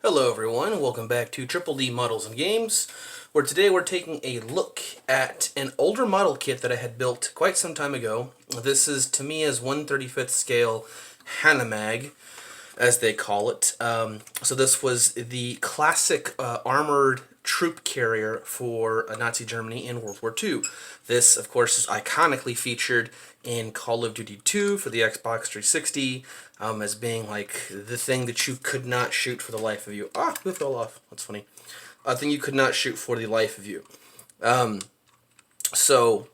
Hello everyone, welcome back to Triple D Models and Games, where today we're taking a look at an older model kit that I had built quite some time ago. This is Tamiya's 1/35th scale Hanomag, as they call it. So this was the classic armored troop carrier for Nazi Germany in World War II. This, of course, is iconically featured in Call of Duty 2 for the Xbox 360 as being like the thing that you could not shoot for the life of you. Ah, it fell off. That's funny. A thing you could not shoot for the life of you. So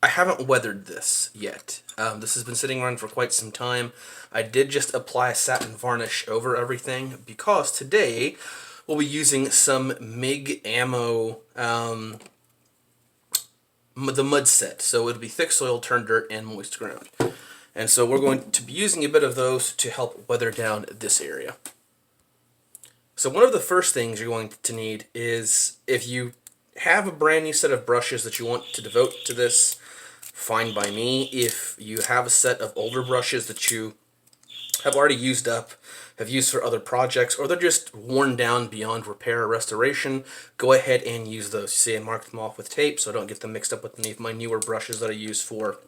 I haven't weathered this yet. This has been sitting around for quite some time. I did just apply satin varnish over everything because today we'll be using some MiG ammo, the mud set. So it'll be thick soil, turn dirt, and moist ground. And so we're going to be using a bit of those to help weather down this area. So one of the first things you're going to need is, if you have a brand new set of brushes that you want to devote to this, fine by me. If you have a set of older brushes that you have already used up, have used for other projects, or they're just worn down beyond repair or restoration, go ahead and use those. You see, I marked them off with tape so I don't get them mixed up with any of my newer brushes that I use for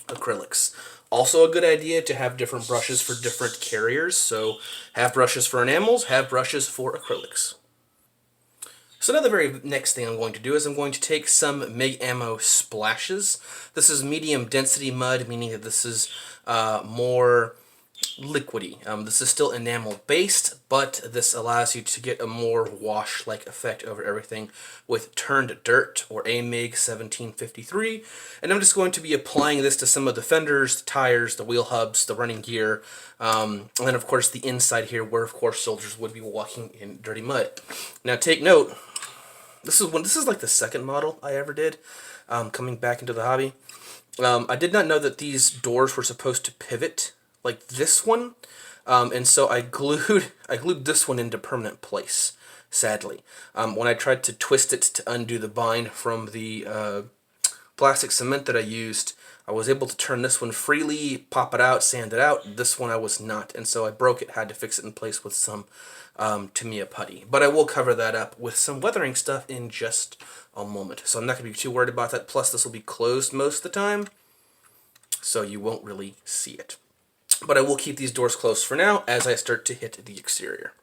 acrylics. Also a good idea to have different brushes for different carriers, so have brushes for enamels, have brushes for acrylics. So now the very next thing I'm going to do is I'm going to take some MiG ammo splashes. This is medium density mud, meaning that this is more liquidy. This is still enamel based, but this allows you to get a more wash-like effect over everything with turned dirt, or AMIG 1753. And I'm just going to be applying this to some of the fenders, the tires, the wheel hubs, the running gear, and then of course the inside here, where of course soldiers would be walking in dirty mud. Now take note, this is like the second model I ever did, coming back into the hobby. I did not know that these doors were supposed to pivot like this one, and so I glued this one into permanent place, sadly. When I tried to twist it to undo the bind from the plastic cement that I used, I was able to turn this one freely, pop it out, sand it out. This one I was not, and so I broke it, had to fix it in place with some Tamiya putty. But I will cover that up with some weathering stuff in just a moment. So I'm not going to be too worried about that. Plus, this will be closed most of the time, so you won't really see it. But I will keep these doors closed for now as I start to hit the exterior.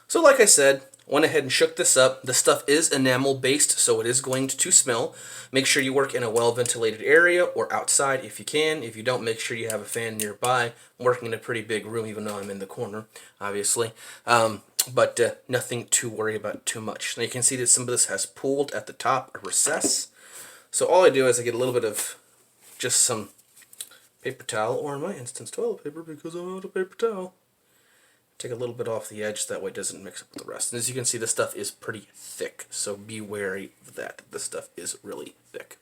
So like I said, went ahead and shook this up. The stuff is enamel based, so it is going to smell. Make sure you work in a well-ventilated area or outside if you can. If you don't, make sure you have a fan nearby. I'm working in a pretty big room, even though I'm in the corner, obviously. But nothing to worry about too much. Now you can see that some of this has pooled at the top, a recess. So all I do is I get a little bit of just some paper towel, or in my instance toilet paper, because I'm out of paper towel. Take a little bit off the edge, that way it doesn't mix up with the rest. And as you can see, this stuff is pretty thick, so be wary of that. This stuff is really thick.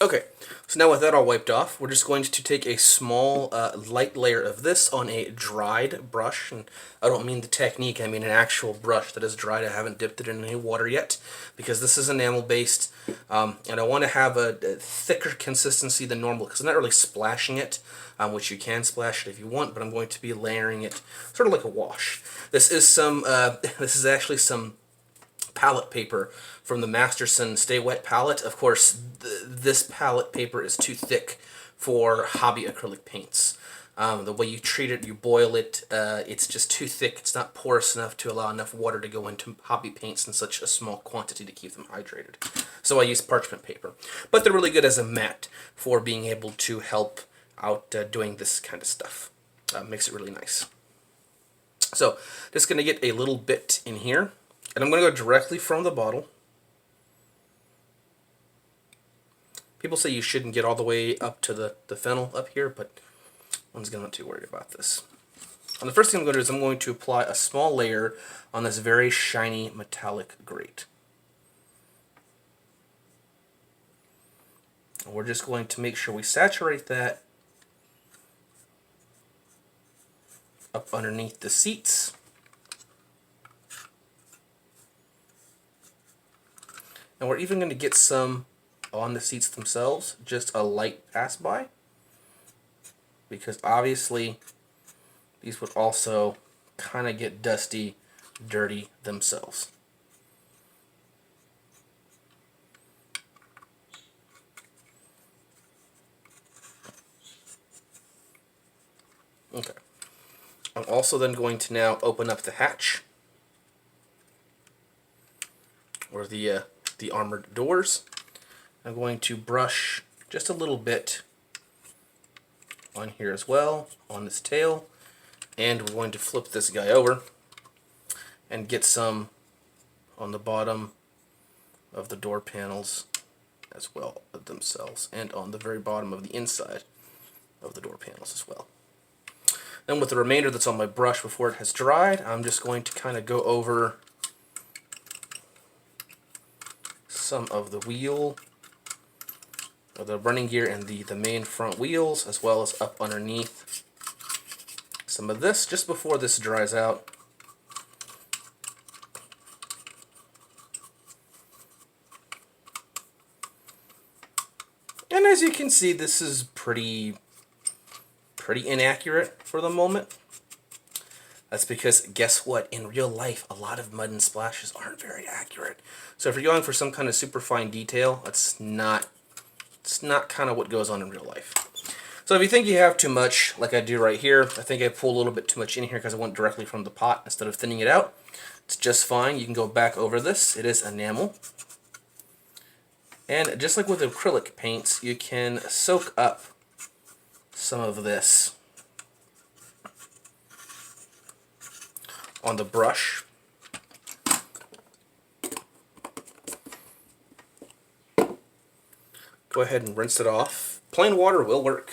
Okay, so now with that all wiped off, we're just going to take a small light layer of this on a dried brush. And I don't mean the technique, I mean an actual brush that is dried. I haven't dipped it in any water yet, because this is enamel based, and I want to have a thicker consistency than normal, because I'm not really splashing it, which you can splash it if you want, but I'm going to be layering it sort of like a wash. This is this is actually some palette paper from the Masterson Stay Wet palette. Of course, this palette paper is too thick for hobby acrylic paints. The way you treat it, you boil it, it's just too thick. It's not porous enough to allow enough water to go into hobby paints in such a small quantity to keep them hydrated. So I use parchment paper. But they're really good as a mat for being able to help out doing this kind of stuff. Makes it really nice. So just going to get a little bit in here. And I'm going to go directly from the bottle. People say you shouldn't get all the way up to the fennel up here, but I'm not too worried about this. And the first thing I'm going to do is I'm going to apply a small layer on this very shiny metallic grate. And we're just going to make sure we saturate that up underneath the seats. And we're even going to get some on the seats themselves, just a light pass by, because obviously these would also kind of get dusty, dirty themselves. Okay. I'm also then going to now open up the hatch, or the armored doors. I'm going to brush just a little bit on here as well, on this tail, and we're going to flip this guy over and get some on the bottom of the door panels as well themselves, and on the very bottom of the inside of the door panels as well. Then with the remainder that's on my brush before it has dried, I'm just going to kind of go over some of the wheel, or the running gear and the main front wheels, as well as up underneath some of this just before this dries out. And as you can see, this is pretty inaccurate for the moment. That's because, guess what? In real life, a lot of mud and splashes aren't very accurate. So if you're going for some kind of super fine detail, it's not kind of what goes on in real life. So if you think you have too much, like I do right here, I think I pulled a little bit too much in here because I went directly from the pot instead of thinning it out. It's just fine. You can go back over this. It is enamel. And just like with acrylic paints, you can soak up some of this on the brush. Go ahead and rinse it off. Plain water will work.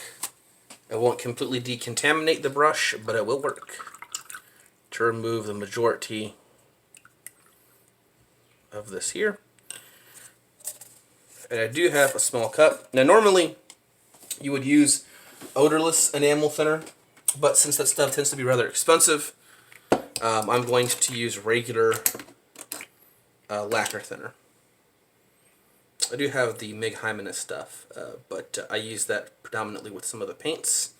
It won't completely decontaminate the brush, but it will work to remove the majority of this here. And I do have a small cup. Now normally you would use odorless enamel thinner, but since that stuff tends to be rather expensive, I'm going to use regular lacquer thinner. I do have the Mig Hymenis stuff, but I use that predominantly with some of the paints.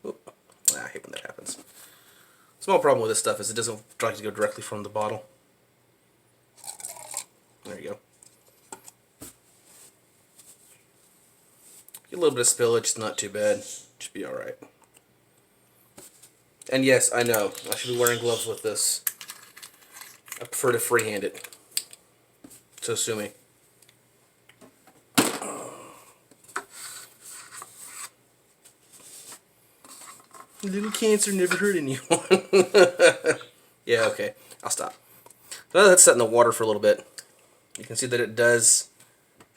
Oop. I hate when that happens. Small problem with this stuff is it doesn't like to go directly from the bottle. There you go. Get a little bit of spillage, it's not too bad. Should be alright. And yes, I know, I should be wearing gloves with this. I prefer to freehand it. So sue me. A little cancer never hurt anyone. Yeah, okay. I'll stop. So now that's set in the water for a little bit. You can see that it does,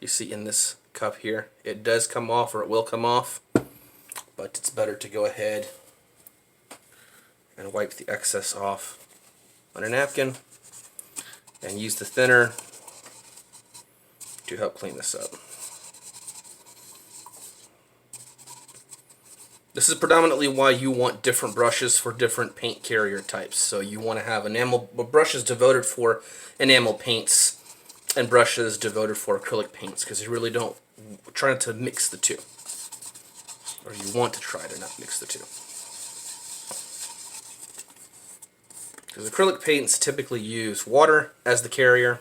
you see in this cup here, it does come off, or it will come off. But it's better to go ahead and wipe the excess off on a napkin and use the thinner to help clean this up. This is predominantly why you want different brushes for different paint carrier types. So you want to have enamel brushes devoted for enamel paints and brushes devoted for acrylic paints, because you really don't try to mix the two, or you want to try to not mix the two. Because acrylic paints typically use water as the carrier,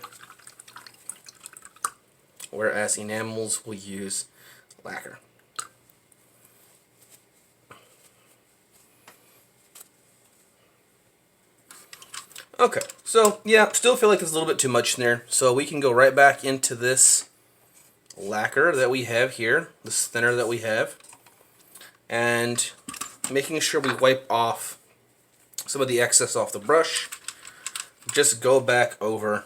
whereas enamels will use lacquer. Okay, so yeah, still feel like there's a little bit too much in there, so we can go right back into this lacquer that we have here, this thinner that we have, and making sure we wipe off some of the excess off the brush. Just go back over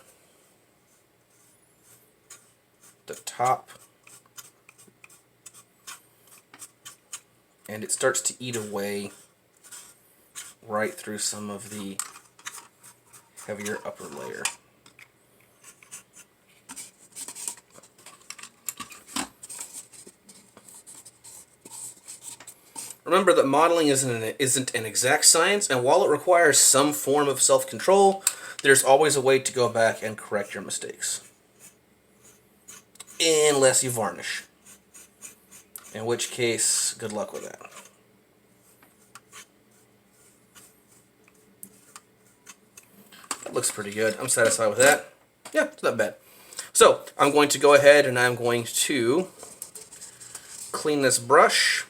the top, and it starts to eat away right through some of the heavier upper layer. Remember that modeling isn't an exact science, and while it requires some form of self-control, there's always a way to go back and correct your mistakes. Unless you varnish. in which case, good luck with that. That looks pretty good. I'm satisfied with that. Yeah, it's not bad. So I'm going to go ahead and I'm going to clean this brush,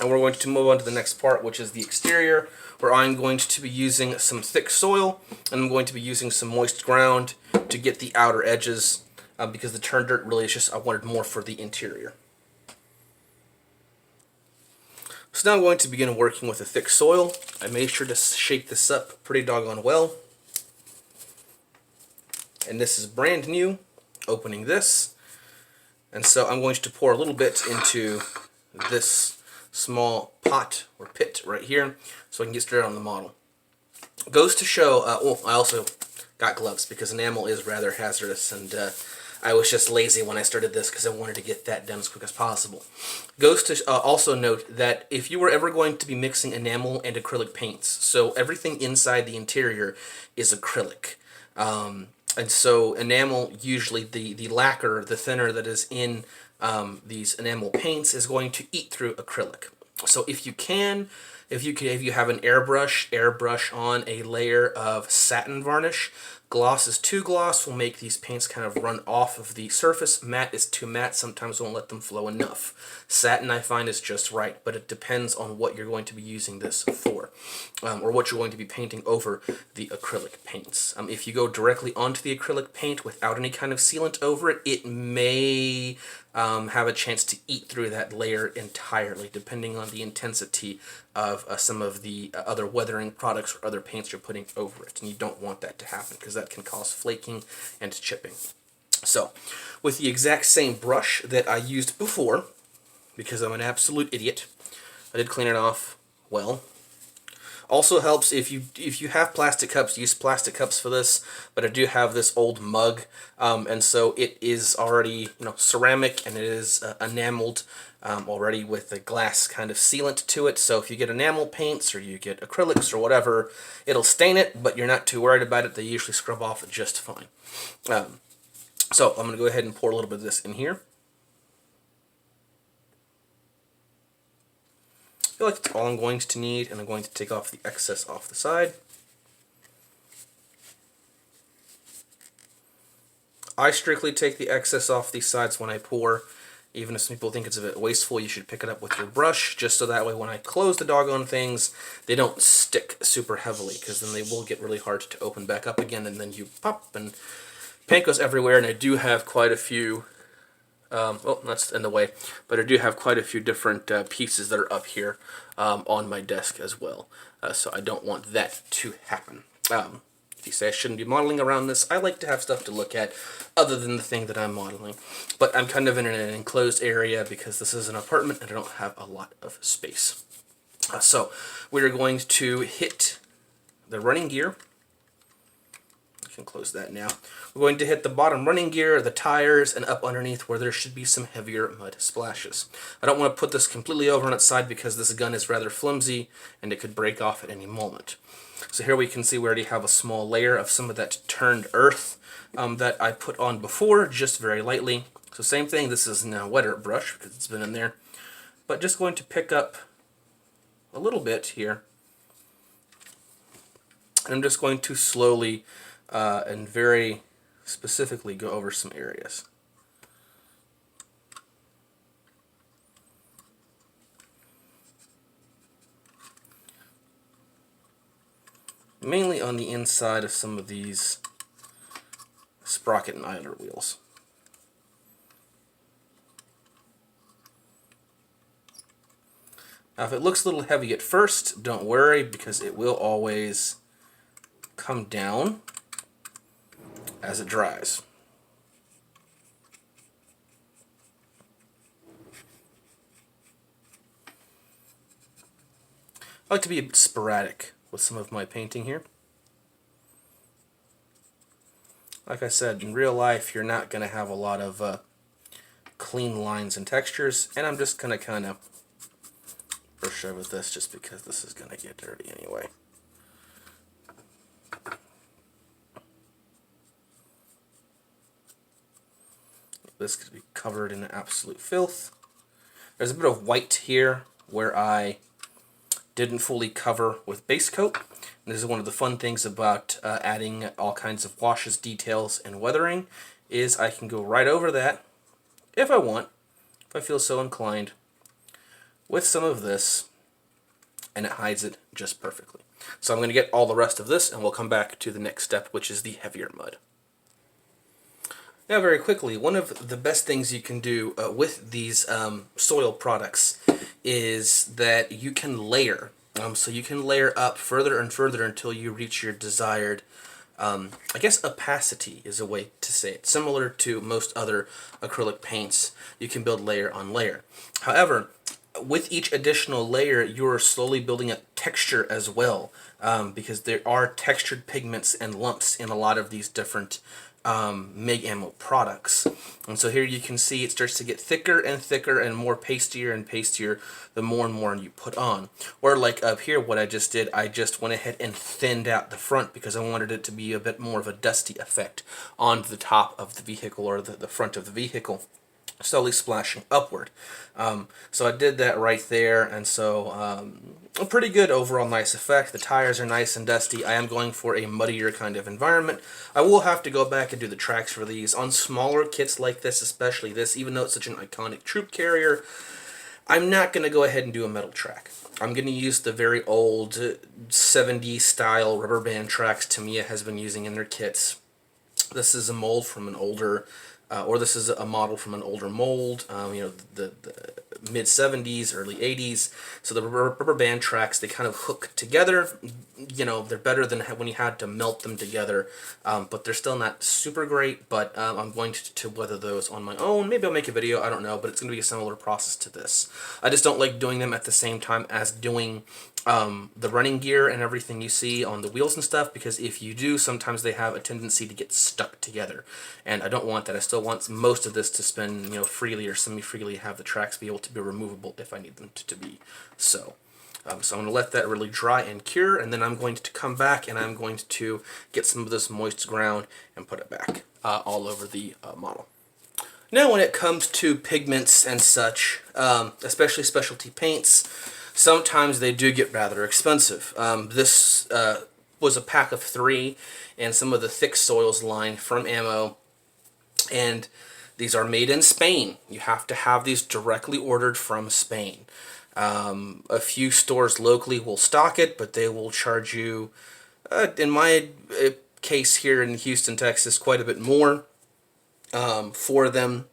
and we're going to move on to the next part, which is the exterior, where I'm going to be using some thick soil, and I'm going to be using some moist ground to get the outer edges, because the turn dirt really is just, I wanted more for the interior. So now I'm going to begin working with the thick soil. I made sure to shake this up pretty doggone well. And this is brand new, opening this. And so I'm going to pour a little bit into this small pot or pit right here so I can get started on the model. Goes to show, I also got gloves because enamel is rather hazardous, and I was just lazy when I started this because I wanted to get that done as quick as possible. Goes to also note that if you were ever going to be mixing enamel and acrylic paints, so everything inside the interior is acrylic. And so enamel, usually the lacquer, the thinner that is in these enamel paints is going to eat through acrylic. So if you have an airbrush on a layer of satin varnish. Gloss is too gloss, will make these paints kind of run off of the surface. Matte is too matte, sometimes won't let them flow enough. Satin, I find, is just right, but it depends on what you're going to be using this for, or what you're going to be painting over the acrylic paints. If you go directly onto the acrylic paint without any kind of sealant over it, it may have a chance to eat through that layer entirely, depending on the intensity of some of the other weathering products or other paints you're putting over it. And you don't want that to happen because that can cause flaking and chipping. So, with the exact same brush that I used before, because I'm an absolute idiot, I did clean it off well. Also helps if you have plastic cups, use plastic cups for this, but I do have this old mug, and so it is already ceramic, and it is enameled already with a glass kind of sealant to it. So if you get enamel paints or you get acrylics or whatever, it'll stain it, but you're not too worried about it. They usually scrub off just fine. So I'm going to go ahead and pour a little bit of this in here. I feel like that's all I'm going to need, and I'm going to take off the excess off the side. I strictly take the excess off these sides when I pour. Even if some people think it's a bit wasteful, you should pick it up with your brush, just so that way when I close the doggone things, they don't stick super heavily, because then they will get really hard to open back up again, and then you pop, and paint goes everywhere. And I do have quite a few... well, that's in the way, but I do have quite a few different pieces that are up here on my desk as well, so I don't want that to happen. If you say I shouldn't be modeling around this, I like to have stuff to look at other than the thing that I'm modeling, but I'm kind of in an enclosed area because this is an apartment and I don't have a lot of space. So we're going to hit the running gear. Can close that now. We're going to hit the bottom running gear, the tires, and up underneath where there should be some heavier mud splashes. I don't want to put this completely over on its side because this gun is rather flimsy and it could break off at any moment. So here we can see we already have a small layer of some of that turned earth that I put on before, just very lightly. So same thing, this is now a wetter brush because it's been in there. But just going to pick up a little bit here. And I'm just going to slowly and very specifically go over some areas. Mainly on the inside of some of these sprocket and idler wheels. Now if it looks a little heavy at first, don't worry, because it will always come down as it dries. I like to be a bit sporadic with some of my painting here. Like I said, in real life you're not going to have a lot of clean lines and textures, and I'm just going to kind of brush over this just because this is going to get dirty anyway. This could be covered in absolute filth. There's a bit of white here where I didn't fully cover with base coat. And this is one of the fun things about adding all kinds of washes, details, and weathering, is I can go right over that, if I want, if I feel so inclined, with some of this, and it hides it just perfectly. So I'm going to get all the rest of this, and we'll come back to the next step, which is the heavier mud. Now, very quickly, one of the best things you can do with these soil products is that you can layer. So you can layer up further and further until you reach your desired, I guess opacity is a way to say it. Similar to most other acrylic paints, you can build layer on layer. However, with each additional layer, you're slowly building up texture as well, because there are textured pigments and lumps in a lot of these different MIG ammo products. And so here you can see it starts to get thicker and thicker and more pastier and pastier the more and more you put on. Or like up here, what I just did, I just went ahead and thinned out the front because I wanted it to be a bit more of a dusty effect on the top of the vehicle, or the front of the vehicle, slowly splashing upward. So I did that right there, and so a pretty good overall nice effect. The tires are nice and dusty. I am going for a muddier kind of environment. I will have to go back and do the tracks for these. On smaller kits like this, especially this, even though it's such an iconic troop carrier, I'm not going to go ahead and do a metal track. I'm going to use the very old 70s style rubber band tracks Tamiya has been using in their kits. This is a mold from an older, or this is a model from an older mold, you know, the mid 70s, early 80s. So the rubber band tracks, they kind of hook together. You know, they're better than when you had to melt them together, but they're still not super great. But I'm going to weather those on my own. Maybe I'll make a video, I don't know, but it's going to be a similar process to this. I just don't like doing them at the same time as doing the running gear and everything you see on the wheels and stuff, because if you do, sometimes they have a tendency to get stuck together, and I don't want that. I still want most of this to spin, you know, freely or semi-freely, have the tracks be able to be removable if I need them to be so. So I'm going to let that really dry and cure, and then I'm going to come back and I'm going to get some of this moist ground and put it back all over the model. Now when it comes to pigments and such, especially specialty paints, sometimes they do get rather expensive. This was a pack of 3 and some of the thick soils line from Ammo, and these are made in Spain. You have to have these directly ordered from Spain. A few stores locally will stock it, but they will charge you, in my case here in Houston, Texas, quite a bit more for them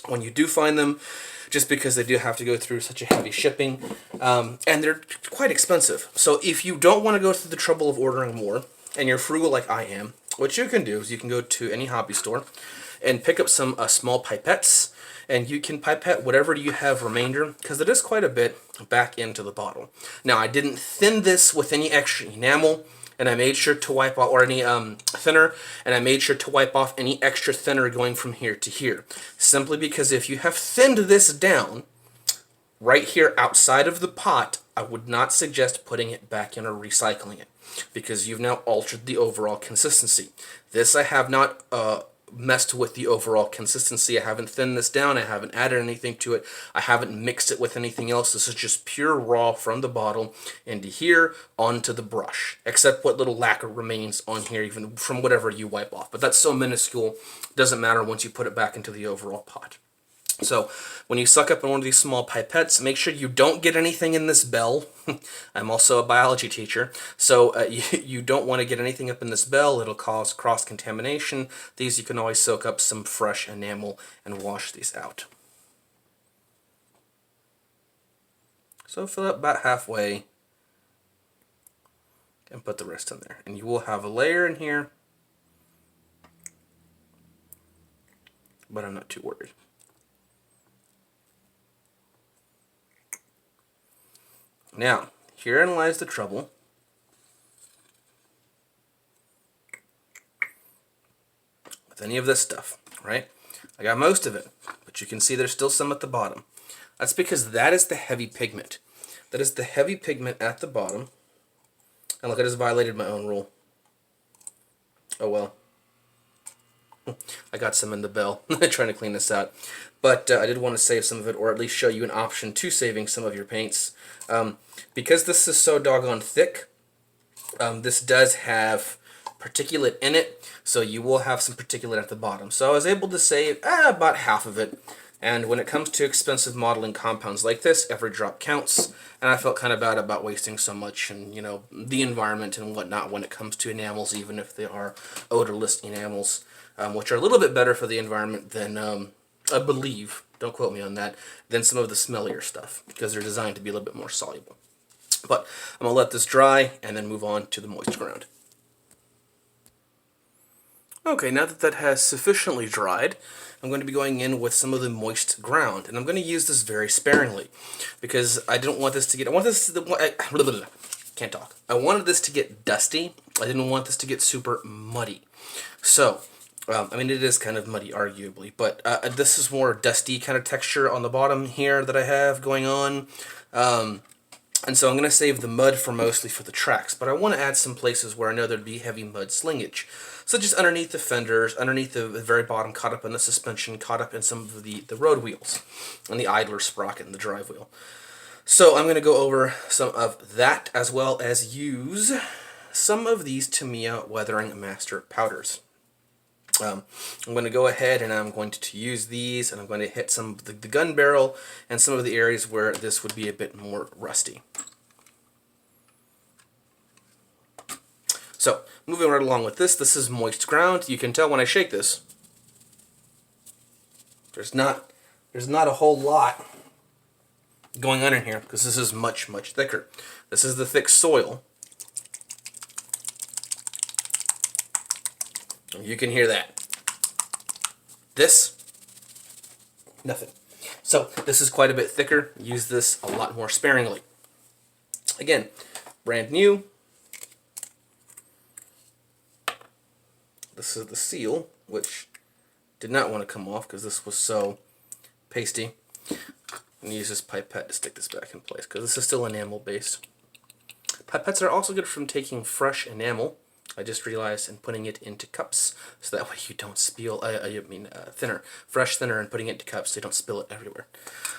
when you do find them, just because they do have to go through such a heavy shipping, and they're quite expensive. So if you don't want to go through the trouble of ordering more, and you're frugal like I am, what you can do is you can go to any hobby store and pick up some small pipettes, and you can pipette whatever you have remainder, because it is quite a bit, back into the bottle. Now, I didn't thin this with any extra enamel, and I made sure to wipe off, or any thinner, and I made sure to wipe off any extra thinner going from here to here. Simply because if you have thinned this down, right here outside of the pot, I would not suggest putting it back in or recycling it, because you've now altered the overall consistency. This I have not messed with the overall consistency. I haven't thinned this down. I haven't added anything to it. I haven't mixed it with anything else. This is just pure raw from the bottle into here onto the brush, except what little lacquer remains on here, even from whatever you wipe off. But that's so minuscule, doesn't matter once you put it back into the overall pot. So when you suck up in one of these small pipettes, make sure you don't get anything in this bell. I'm also a biology teacher, so you don't want to get anything up in this bell. It'll cause cross-contamination. These you can always soak up some fresh enamel and wash these out. So fill up about halfway and put the rest in there. And you will have a layer in here, but I'm not too worried. Now, herein lies the trouble. With any of this stuff, right? I got most of it, but you can see there's still some at the bottom. That's because that is the heavy pigment. That is the heavy pigment at the bottom. And look, I just violated my own rule. Oh well. I got some in the bell. Trying to clean this out. but I did want to save some of it, or at least show you an option to saving some of your paints. Because this is so doggone thick, this does have particulate in it, so you will have some particulate at the bottom. So I was able to save about half of it. And when it comes to expensive modeling compounds like this, every drop counts. And I felt kind of bad about wasting so much and, you know, the environment and whatnot when it comes to enamels, even if they are odorless enamels, which are a little bit better for the environment than, I believe, don't quote me on that, than some of the smellier stuff, because they're designed to be a little bit more soluble. But I'm going to let this dry and then move on to the moist ground. Okay, now that that has sufficiently dried, I'm going to be going in with some of the moist ground, and I'm going to use this very sparingly, because I didn't want this to get, can't talk. I wanted this to get dusty. I didn't want this to get super muddy. So, I mean, it is kind of muddy, arguably, but this is more dusty kind of texture on the bottom here that I have going on. And so I'm going to save the mud for mostly for the tracks, but I want to add some places where I know there'd be heavy mud slingage. So just underneath the fenders, underneath the very bottom, caught up in the suspension, caught up in some of the road wheels, and the idler sprocket and the drive wheel. So I'm going to go over some of that, as well as use some of these Tamiya Weathering Master powders. I'm going to go ahead and I'm going to use these, and I'm going to hit some of the gun barrel and some of the areas where this would be a bit more rusty. So, moving right along with this, this is moist ground. You can tell when I shake this, there's not a whole lot going on in here, because this is much thicker. This is the thick soil. You can hear that. This, nothing. So this is quite a bit thicker. Use this a lot more sparingly. Again, brand new. This is the seal, which did not want to come off because this was so pasty. I'm going to use this pipette to stick this back in place, because this is still enamel based. Pipettes are also good from taking fresh enamel, I just realized, and putting it into cups, so that way you don't spill, thinner, fresh thinner, and putting it into cups so you don't spill it everywhere.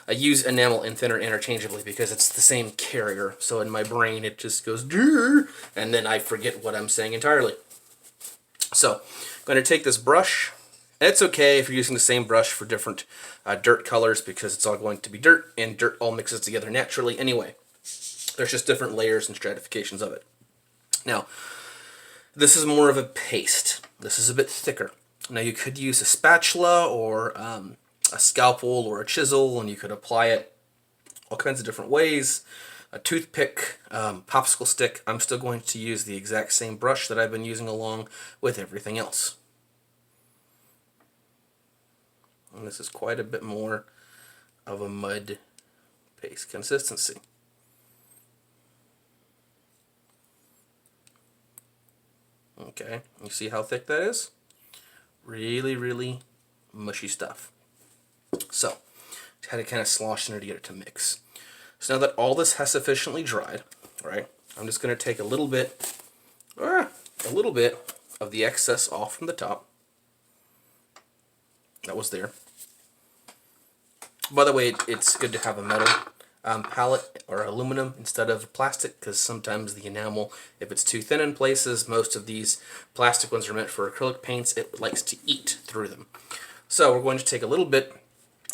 I use enamel and thinner interchangeably because it's the same carrier, so in my brain it just goes, "Durr," and then I forget what I'm saying entirely. So, I'm going to take this brush. It's okay if you're using the same brush for different dirt colors, because it's all going to be dirt, and dirt all mixes together naturally anyway. There's just different layers and stratifications of it. Now, this is more of a paste. This is a bit thicker. Now, you could use a spatula or a scalpel or a chisel, and you could apply it all kinds of different ways. A toothpick, popsicle stick. I'm still going to use the exact same brush that I've been using along with everything else. And this is quite a bit more of a mud paste consistency. Okay, you see how thick that is? Really mushy stuff. So, had to kind of slosh in there to get it to mix. So now that all this has sufficiently dried, right, I'm just going to take a little bit of the excess off from the top. That was there. By the way, it's good to have a metal palette or aluminum instead of plastic, because sometimes the enamel, if it's too thin in places, most of these plastic ones are meant for acrylic paints, it likes to eat through them. So we're going to take a little bit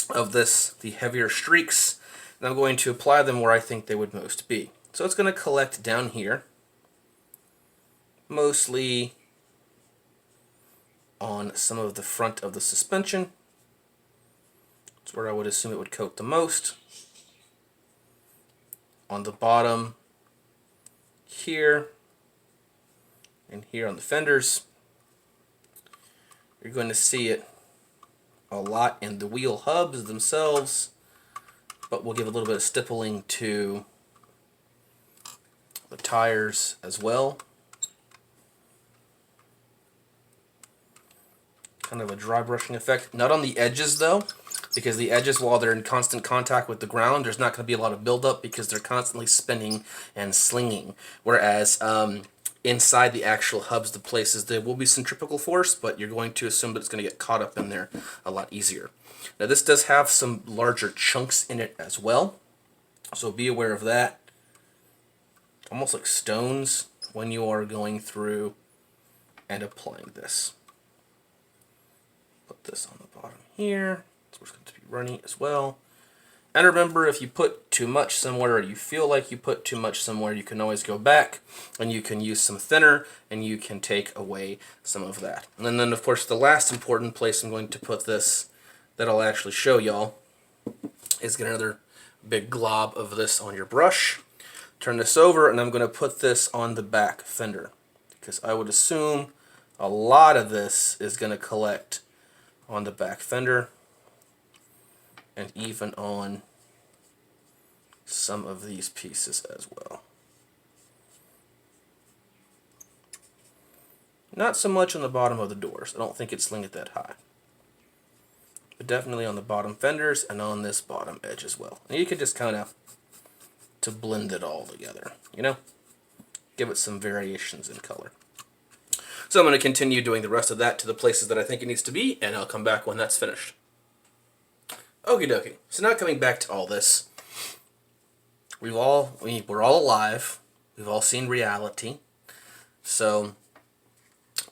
of this, the heavier streaks, and I'm going to apply them where I think they would most be. So it's going to collect down here, mostly on some of the front of the suspension. That's where I would assume it would coat the most. On the bottom here, and here on the fenders. You're going to see it a lot in the wheel hubs themselves, but we'll give a little bit of stippling to the tires as well. Kind of a dry brushing effect. Not on the edges though, because the edges, while they're in constant contact with the ground, there's not going to be a lot of buildup because they're constantly spinning and slinging. Whereas inside the actual hubs, the places there will be centrifugal force, but you're going to assume that it's going to get caught up in there a lot easier. Now this does have some larger chunks in it as well, so be aware of that. Almost like stones when you are going through and applying this. Put this on the bottom here, so it's going to be runny as well. And remember, if you put too much somewhere, or you feel like you put too much somewhere, you can always go back and you can use some thinner and you can take away some of that. And then of course the last important place I'm going to put this that I'll actually show y'all is get another big glob of this on your brush. Turn this over and I'm going to put this on the back fender, because I would assume a lot of this is going to collect on the back fender and even on some of these pieces as well. Not so much on the bottom of the doors. I don't think it's sling it that high. But definitely on the bottom fenders and on this bottom edge as well. And you can just kind of to blend it all together, you know? Give it some variations in color. So I'm going to continue doing the rest of that to the places that I think it needs to be, and I'll come back when that's finished. Okie dokie. So now coming back to all this, we're all alive. We've all seen reality. So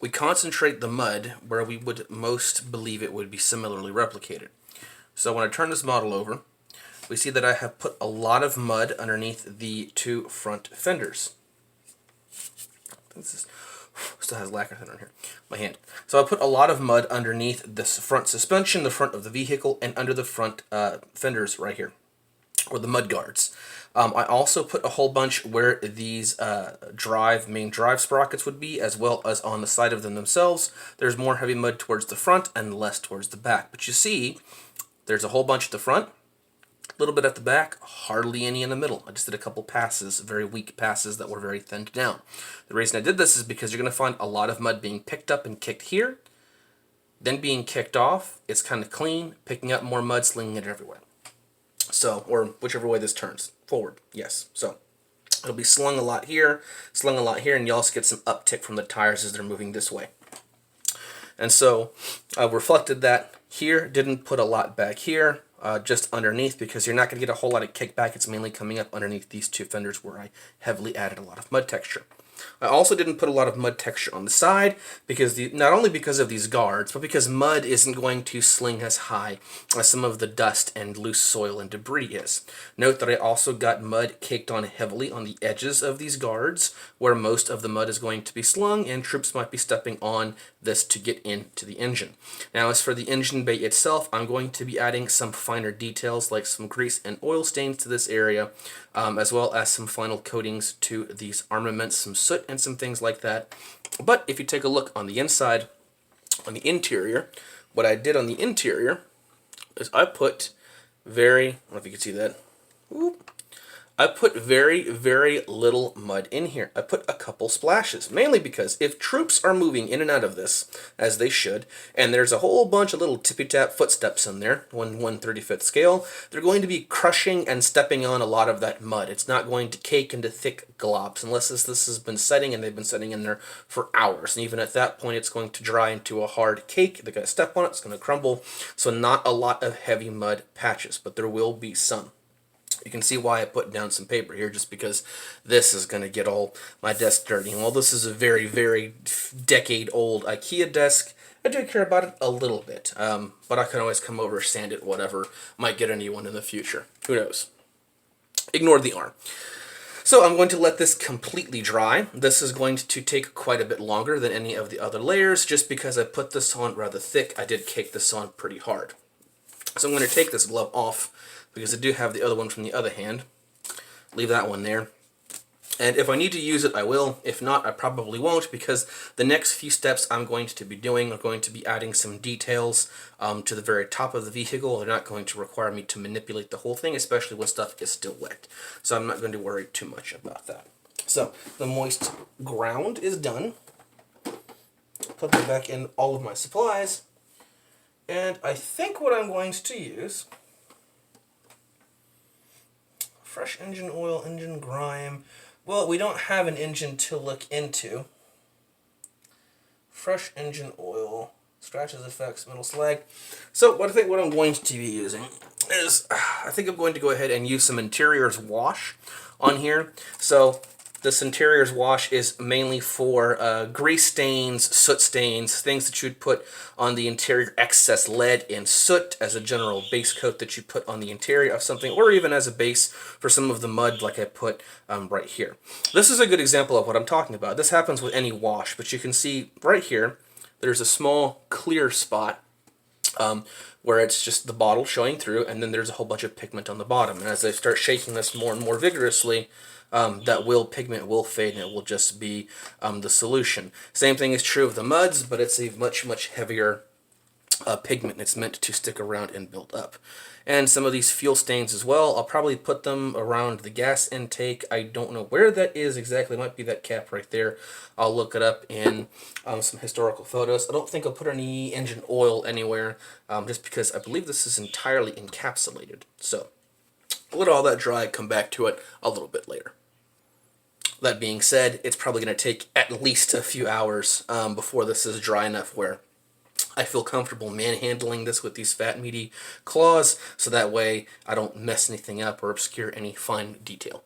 we concentrate the mud where we would most believe it would be similarly replicated. So when I turn this model over, we see that I have put a lot of mud underneath the two front fenders. This still has lacquer thinner on here. My hand. So I put a lot of mud underneath this front suspension, the front of the vehicle, and under the front fenders right here, or the mud guards. I also put a whole bunch where these main drive sprockets would be, as well as on the side of them themselves. There's more heavy mud towards the front and less towards the back. But you see, there's a whole bunch at the front, a little bit at the back, hardly any in the middle. I just did a couple passes, very weak passes that were very thinned down. The reason I did this is because you're going to find a lot of mud being picked up and kicked here, then being kicked off. It's kind of clean, picking up more mud, slinging it everywhere. So, or whichever way this turns. Forward, yes. So, it'll be slung a lot here, and you also get some uptick from the tires as they're moving this way. And so, I reflected that here, didn't put a lot back here, just underneath, because you're not going to get a whole lot of kickback. It's mainly coming up underneath these two fenders where I heavily added a lot of mud texture. I also didn't put a lot of mud texture on the side, because not only because of these guards, but because mud isn't going to sling as high as some of the dust and loose soil and debris is. Note that I also got mud caked on heavily on the edges of these guards, where most of the mud is going to be slung, and troops might be stepping on this to get into the engine. Now, as for the engine bay itself, I'm going to be adding some finer details, like some grease and oil stains to this area, as well as some final coatings to these armaments, some soot and some things like that. But if you take a look on the inside, on the interior, what I did on the interior is I put I don't know if you can see that. Whoop. I put very, very little mud in here. I put a couple splashes, mainly because if troops are moving in and out of this, as they should, and there's a whole bunch of little tippy-tap footsteps in there, 1/135th scale, they're going to be crushing and stepping on a lot of that mud. It's not going to cake into thick globs, unless this has been setting, and they've been setting in there for hours. And even at that point, it's going to dry into a hard cake. They're going to step on it, it's going to crumble. So not a lot of heavy mud patches, but there will be some. You can see why I put down some paper here, just because this is going to get all my desk dirty. And while this is a very, very decade-old IKEA desk, I do care about it a little bit. But I can always come over, sand it, whatever. Might get a new one in the future. Who knows? Ignore the arm. So I'm going to let this completely dry. This is going to take quite a bit longer than any of the other layers, just because I put this on rather thick. I did cake this on pretty hard. So I'm going to take this glove off, because I do have the other one from the other hand. Leave that one there. And if I need to use it, I will. If not, I probably won't, because the next few steps I'm going to be doing are going to be adding some details to the very top of the vehicle. They're not going to require me to manipulate the whole thing, especially when stuff is still wet. So I'm not going to worry too much about that. So the moist ground is done. Put that back in all of my supplies. And I think what I'm going to use... fresh engine oil, engine grime, Well, we don't have an engine to look into. Fresh engine oil, scratches, effects, metal slag. So what I'm going to be using is, I think I'm going to go ahead and use some interiors wash on here. So this interiors wash is mainly for grease stains, soot stains, things that you'd put on the interior, excess lead and soot as a general base coat that you put on the interior of something, or even as a base for some of the mud like I put right here. This is a good example of what I'm talking about. This happens with any wash, but you can see right here, there's a small clear spot where it's just the bottle showing through, and then there's a whole bunch of pigment on the bottom. And as I start shaking this more and more vigorously, that pigment will fade, and it will just be the solution. Same thing is true of the muds, but it's a much, much heavier pigment. It's meant to stick around and build up. And some of these fuel stains as well, I'll probably put them around the gas intake. I don't know where that is exactly. It might be that cap right there. I'll look it up in some historical photos. I don't think I'll put any engine oil anywhere, just because I believe this is entirely encapsulated. So let all that dry, come back to it a little bit later. That being said, it's probably going to take at least a few hours before this is dry enough where I feel comfortable manhandling this with these fat, meaty claws, so that way I don't mess anything up or obscure any fine detail.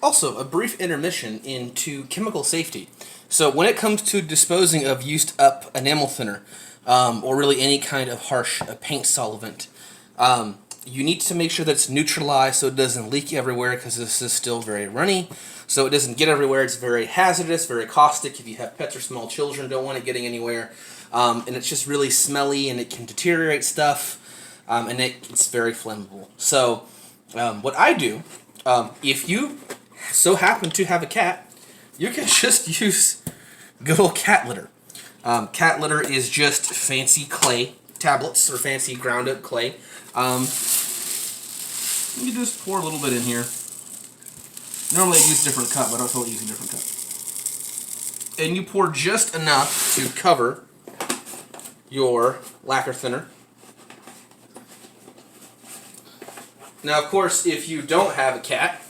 Also, a brief intermission into chemical safety. So when it comes to disposing of used up enamel thinner, or really any kind of harsh paint solvent, you need to make sure that it's neutralized so it doesn't leak everywhere, because this is still very runny. So it doesn't get everywhere. It's very hazardous, very caustic. If you have pets or small children, don't want it getting anywhere. And it's just really smelly, and it can deteriorate stuff, and it's very flammable. So what I do, if you so happen to have a cat, you can just use good old cat litter. Cat litter is just fancy clay tablets, or fancy ground up clay. You just pour a little bit in here. Normally I use a different cup, but I don't feel like using a different cup. And you pour just enough to cover your lacquer thinner. Now, of course, if you don't have a cat,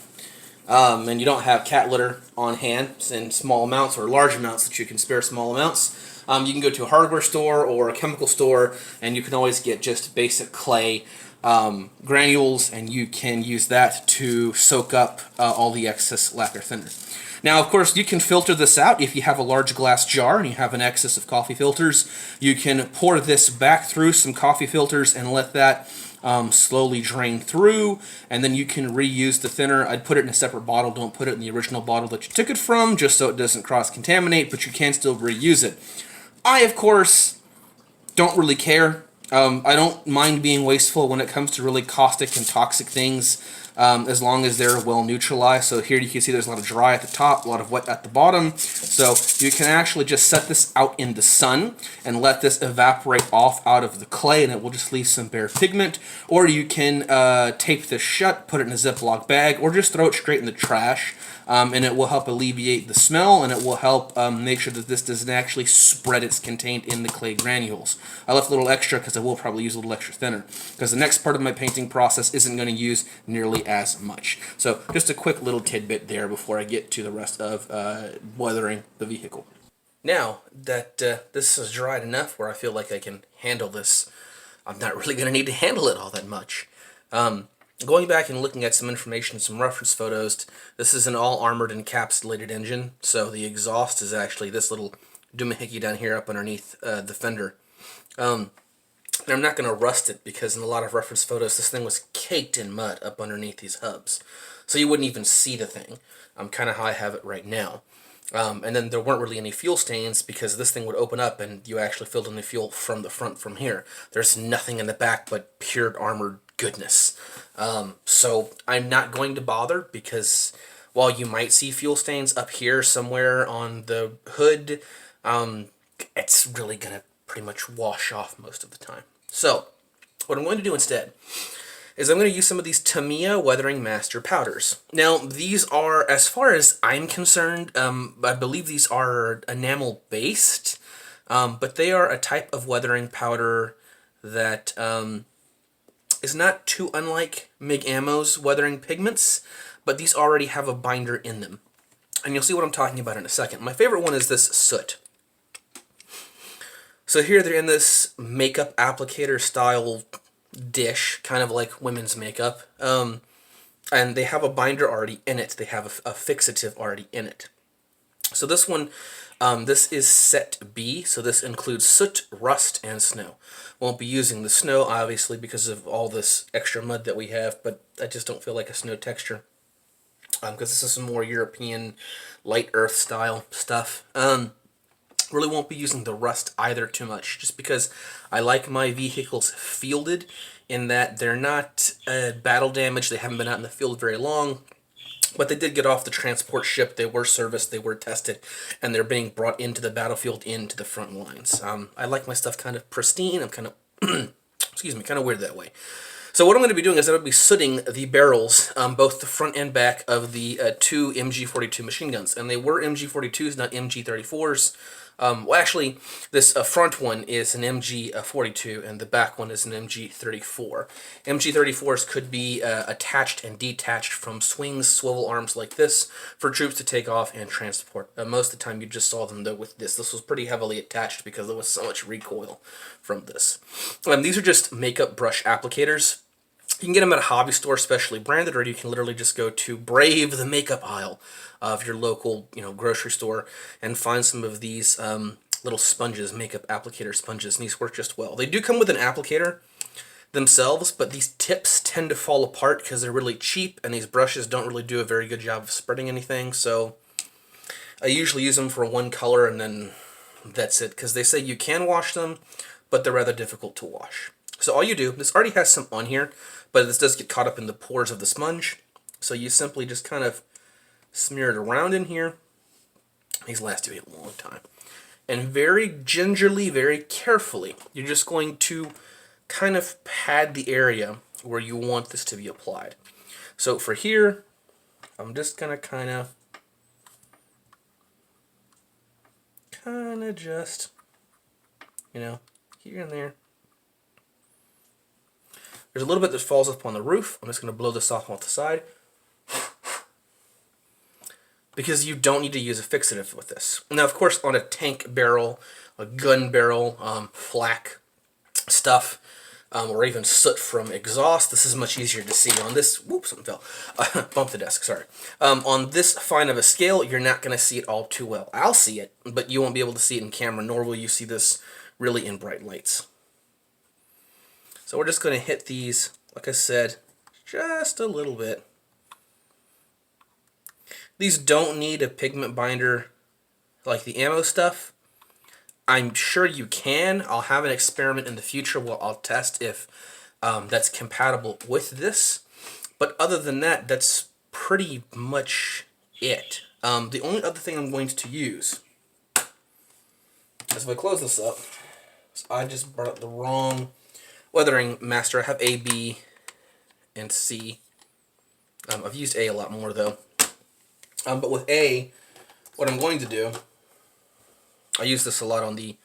and you don't have cat litter on hand in small amounts or large amounts that you can spare small amounts, you can go to a hardware store or a chemical store, and you can always get just basic clay granules, and you can use that to soak up all the excess lacquer thinner. Now, of course, you can filter this out. If you have a large glass jar and you have an excess of coffee filters, you can pour this back through some coffee filters and let that slowly drain through, and then you can reuse the thinner. I'd put it in a separate bottle. Don't put it in the original bottle that you took it from, just so it doesn't cross-contaminate, but you can still reuse it. I, of course, don't really care. I don't mind being wasteful when it comes to really caustic and toxic things, as long as they're well neutralized. So here you can see there's a lot of dry at the top, a lot of wet at the bottom. So you can actually just set this out in the sun and let this evaporate off out of the clay, and it will just leave some bare pigment. Or you can tape this shut, put it in a Ziploc bag, or just throw it straight in the trash. And it will help alleviate the smell, and it will help make sure that this doesn't actually spread its contained in the clay granules. I left a little extra because I will probably use a little extra thinner, because the next part of my painting process isn't going to use nearly as much. So just a quick little tidbit there before I get to the rest of weathering the vehicle. Now that this is dried enough where I feel like I can handle this, I'm not really going to need to handle it all that much. Going back and looking at some information, some reference photos, this is an all-armored encapsulated engine, so the exhaust is actually this little doohickey down here up underneath the fender. And I'm not going to rust it, because in a lot of reference photos, this thing was caked in mud up underneath these hubs. So you wouldn't even see the thing, kind of how I have it right now. And then there weren't really any fuel stains, because this thing would open up and you actually filled in the fuel from the front from here. There's nothing in the back but pure armored goodness. So I'm not going to bother, because while you might see fuel stains up here somewhere on the hood, it's really going to pretty much wash off most of the time. So what I'm going to do instead is I'm going to use some of these Tamiya Weathering Master powders. Now, these are, as far as I'm concerned, I believe these are enamel-based, but they are a type of weathering powder that is not too unlike MIG Ammo's weathering pigments, but these already have a binder in them. And you'll see what I'm talking about in a second. My favorite one is this soot. So here they're in this makeup applicator style dish, kind of like women's makeup. And they have a binder already in it. They have a fixative already in it. So this one, this is set B, so this includes soot, rust, and snow. Won't be using the snow, obviously, because of all this extra mud that we have, but I just don't feel like a snow texture. Because this is some more European light earth style stuff. Really won't be using the rust either too much, just because I like my vehicles fielded in that they're not battle damaged. They haven't been out in the field very long, but they did get off the transport ship. They were serviced, they were tested, and they're being brought into the battlefield, into the front lines. I like my stuff kind of pristine. I'm kind of, excuse me, kind of weird that way. So what I'm going to be doing is I'm going to be sooting the barrels, both the front and back of the two MG42 machine guns. And they were MG42s, not MG34s. Well, actually, this front one is an MG42, and the back one is an MG34. MG34s could be attached and detached from swings, swivel arms like this, for troops to take off and transport. Most of the time, you just saw them, though, with this. This was pretty heavily attached because there was so much recoil from this. These are just makeup brush applicators. You can get them at a hobby store, specially branded, or you can literally just go to brave the makeup aisle of your local, grocery store and find some of these little sponges, makeup applicator sponges, and these work just well. They do come with an applicator themselves, but these tips tend to fall apart because they're really cheap, and these brushes don't really do a very good job of spreading anything, so I usually use them for one color, and then that's it, because they say you can wash them, but they're rather difficult to wash. So all you do, this already has some on here, but this does get caught up in the pores of the sponge. So you simply just kind of smear it around in here. These last you a long time. And very gingerly, very carefully, you're just going to kind of pad the area where you want this to be applied. So for here, I'm just going to kind of just, here and there. There's a little bit that falls up on the roof. I'm just going to blow this off the side. Because you don't need to use a fixative with this. Now, of course, on a tank barrel, a gun barrel, flak stuff, or even soot from exhaust, this is much easier to see. On this, whoops, something fell. Bumped the desk, sorry. On this fine of a scale, you're not going to see it all too well. I'll see it, but you won't be able to see it in camera, nor will you see this really in bright lights. So we're just going to hit these, like I said, just a little bit. These don't need a pigment binder like the ammo stuff. I'm sure you can. I'll have an experiment in the future where I'll test if that's compatible with this. But other than that, that's pretty much it. The only other thing I'm going to use is if I close this up, so I just brought up the wrong weathering master. I have A, B, and C. I've used A a lot more though. But with A, what I'm going to do, I use this a lot on the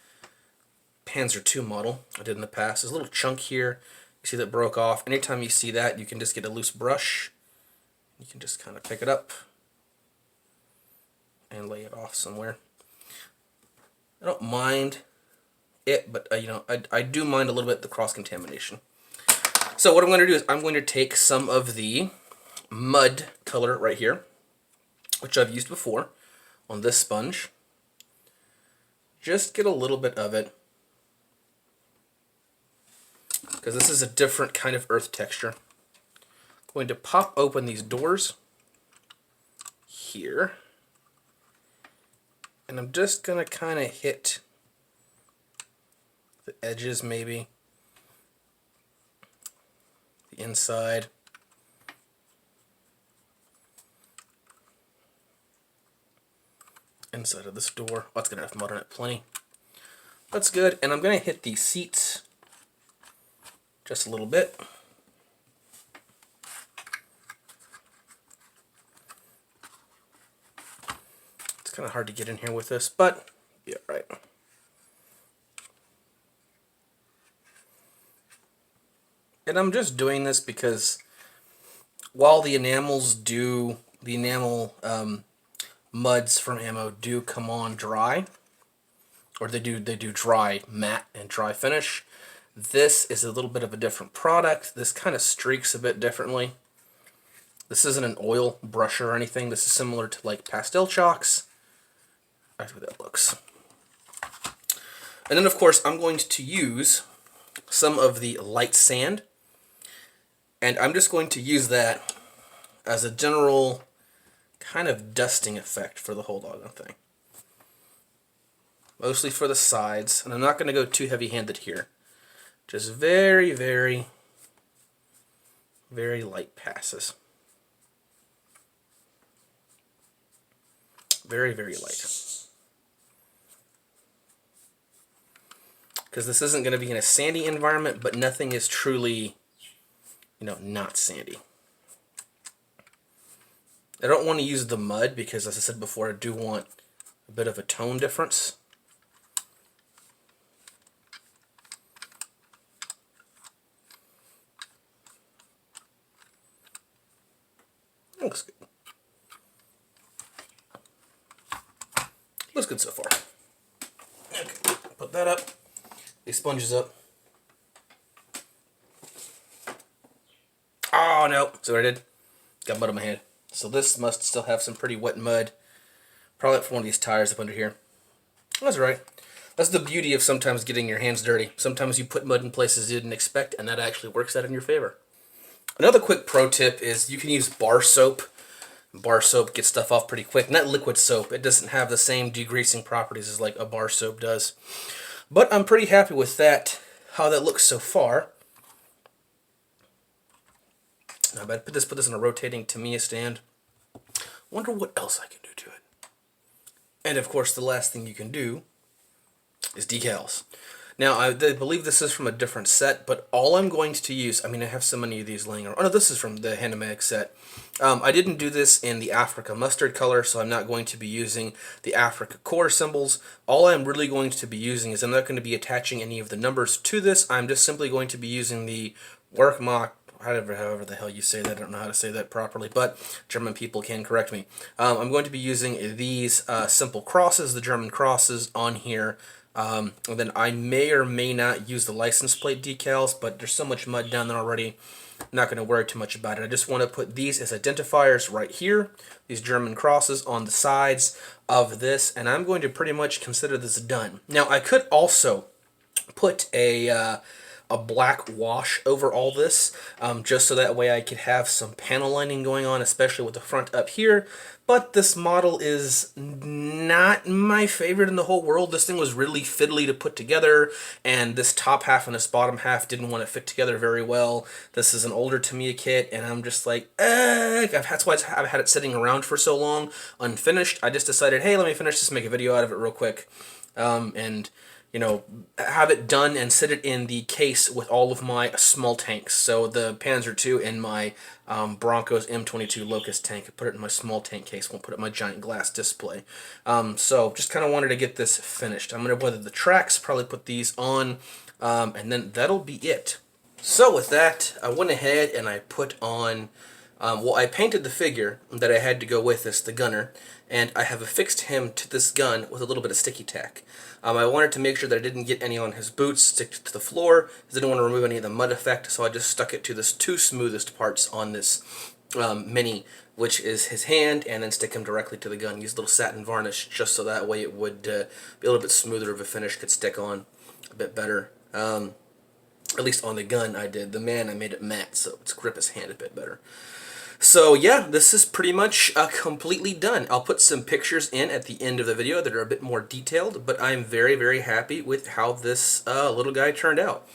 Panzer II model I did in the past. There's a little chunk here. You see that broke off. Anytime you see that, you can just get a loose brush. You can just kind of pick it up and lay it off somewhere. I don't mind it, but I do mind a little bit the cross-contamination. So what I'm going to do is I'm going to take some of the mud color right here, which I've used before on this sponge. Just get a little bit of it, because this is a different kind of earth texture. I'm going to pop open these doors here, and I'm just going to kind of hit the edges, maybe the inside. Inside of this door. Oh, it's going to have mud on it, plenty. That's good. And I'm going to hit these seats just a little bit. It's kind of hard to get in here with this, but yeah, right. And I'm just doing this because while the enamels do, the enamel muds from Ammo do come on dry, or they do dry matte and dry finish. This is a little bit of a different product. This kind of streaks a bit differently. This isn't an oil brusher or anything. This is similar to like pastel chalks. That's what that looks. And then of course I'm going to use some of the light sand, and I'm just going to use that as a general kind of dusting effect for the whole doggone thing. Mostly for the sides, and I'm not going to go too heavy-handed here. Just very, very, very light passes. Very, very light. Because this isn't going to be in a sandy environment, but nothing is truly, you know, not sandy. I don't want to use the mud because, as I said before, I do want a bit of a tone difference. Looks good. Looks good so far. Okay, put that up. These sponges up. Oh no! See what I did? Got mud on my hand. So this must still have some pretty wet mud. Probably for one of these tires up under here. That's right. That's the beauty of sometimes getting your hands dirty. Sometimes you put mud in places you didn't expect, and that actually works out in your favor. Another quick pro tip is you can use bar soap. Bar soap gets stuff off pretty quick. Not liquid soap. It doesn't have the same degreasing properties as like a bar soap does. But I'm pretty happy with that, how that looks so far. Now, I put this in a rotating Tamiya stand. Wonder what else I can do to it. And of course, the last thing you can do is decals. Now, I believe this is from a different set, but all I'm going to use, I mean, I have so many of these laying around. Oh, no, this is from the Hanomag set. I didn't do this in the Africa mustard color, so I'm not going to be using the Africa core symbols. All I'm really going to be using is I'm not going to be attaching any of the numbers to this. I'm just simply going to be using the Werkmach, however the hell you say that. I don't know how to say that properly, but German people can correct me. I'm going to be using these simple crosses, the German crosses, on here. And then I may or may not use the license plate decals, but there's so much mud down there already, I'm not going to worry too much about it. I just want to put these as identifiers right here, these German crosses on the sides of this, and I'm going to pretty much consider this done. Now, I could also put a black wash over all this, just so that way I could have some panel lining going on, especially with the front up here. But this model is not my favorite in the whole world. This thing was really fiddly to put together, and this top half and this bottom half didn't want to fit together very well. This is an older Tamiya kit, and I'm just like, that's why I've had it sitting around for so long, unfinished. I just decided, hey, let me finish this, make a video out of it real quick, and you know, have it done and sit it in the case with all of my small tanks. So the Panzer II and my Broncos M22 Locust tank. I put it in my small tank case. Won't put it in my giant glass display. So just kind of wanted to get this finished. I'm going to weather the tracks, probably put these on, and then that'll be it. So with that, I went ahead and I put on, well, I painted the figure that I had to go with this, the gunner, and I have affixed him to this gun with a little bit of sticky tack. I wanted to make sure that I didn't get any on his boots, stick to the floor, because I didn't want to remove any of the mud effect, so I just stuck it to the two smoothest parts on this Mini, which is his hand, and then stick him directly to the gun. Use a little satin varnish, just so that way it would be a little bit smoother of a finish, could stick on a bit better. At least on the gun I did. The man, I made it matte, so it's grip his hand a bit better. So yeah, this is pretty much completely done. I'll put some pictures in at the end of the video that are a bit more detailed, but I'm very, very happy with how this little guy turned out.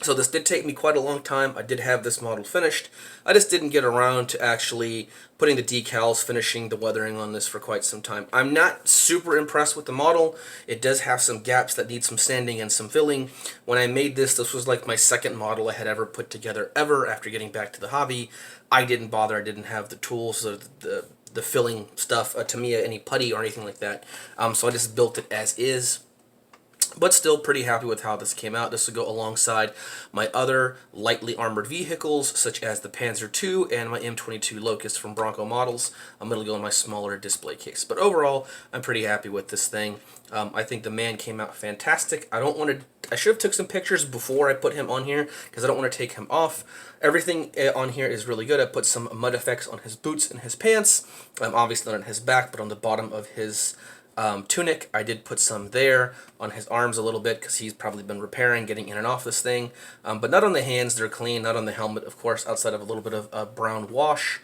So this did take me quite a long time. I did have this model finished. I just didn't get around to actually putting the decals, finishing the weathering on this for quite some time. I'm not super impressed with the model. It does have some gaps that need some sanding and some filling. When I made this, this was like my second model I had ever put together ever after getting back to the hobby. I didn't bother. I didn't have the tools, the filling stuff, Tamiya, any putty or anything like that. So I just built it as is. but still pretty happy with how this came out. This will go alongside my other lightly armored vehicles, such as the Panzer II and my M22 Locust from Bronco Models. It'll go in my smaller display case. But overall, I'm pretty happy with this thing. I think the man came out fantastic. I should have took some pictures before I put him on here, because I don't want to take him off. Everything on here is really good. I put some mud effects on his boots and his pants. Obviously not on his back, but on the bottom of his tunic. I did put some there on his arms a little bit, because he's probably been repairing, getting in and off this thing. But not on the hands, they're clean. Not on the helmet, of course, outside of a little bit of brown wash.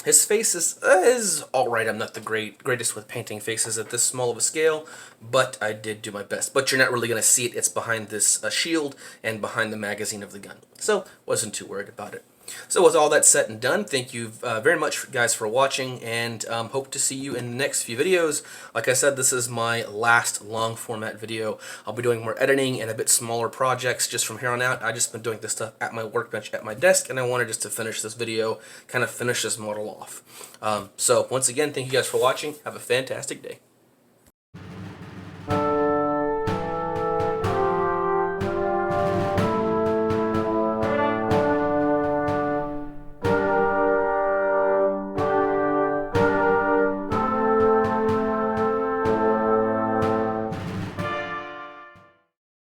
His face is alright. I'm not the greatest with painting faces at this small of a scale, but I did do my best. But you're not really going to see it. It's behind this shield and behind the magazine of the gun. So, wasn't too worried about it. So with all that said and done, thank you very much, guys, for watching, and hope to see you in the next few videos. Like I said, this is my last long format video. I'll be doing more editing and a bit smaller projects just from here on out. I've just been doing this stuff at my workbench at my desk, and I wanted just to finish this video, kind of finish this model off. So once again, thank you guys for watching. Have a fantastic day.